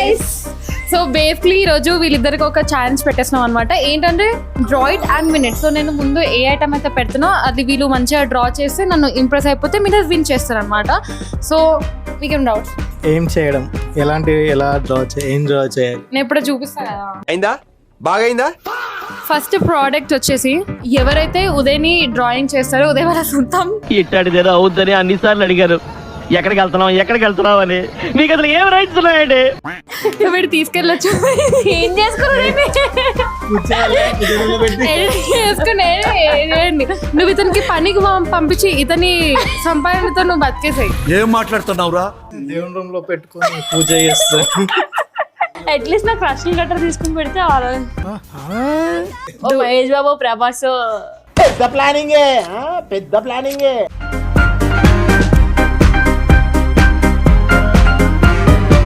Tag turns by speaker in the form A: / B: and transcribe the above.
A: Guys so basically ఈరోజు వీళ్ళిద్దరికి ఒక ఛాలెంజ్ పెట్టేస్తున్నాం అనమాట. ఏంటంటే draw it and win it. So నేను ముందు ఏ ఐటమ్ అయితే పెడుతున్నా అది వీళ్ళు మంచిగా డ్రా చేసి నన్ను ఇంప్రెస్ అయిపోతే మీరు విన్ చేస్తారు అనమాట. సో మీకేం డౌట్స్?
B: ఏం చేయడం, ఎలా ఏం డ్రా చేయాలి
A: నేను ఇప్పుడు చూపిస్తాను కదా.
C: అయిందా? బాగైందా?
A: ఫస్ట్ ప్రోడక్ట్ వచ్చేసి ఎవరైతే ఉదయని డ్రాయింగ్ చేస్తారో ఉదయ్ వాళ్ళ సొంతం
D: ఇట్టాడిదేదో అవుద్దని అన్నిసార్లు అడిగారు. ఎక్కడికి వెళ్తున్నావు అని. మీకు అసలు ఏం రైట్స్ ఉన్నాయండి?
A: మీరు తీసుకెళ్ళొచ్చు. ఏం చేసుకుని నువ్వు ఇతనికి పనికి పంపించి ఇతని సంపాదనతో నువ్వు బతికేసాయి.
E: ఏం మాట్లాడుతున్నావురా?
B: దేవుని రూమ్ లో పెట్టుకొని పూజ చేస్తా.
F: అట్లీస్ట్ నాకు రష్మి గట్టర్ తీసుకుని పెడితే మహేష్ బాబు ప్రభాస్
D: పెద్ద ప్లానింగే.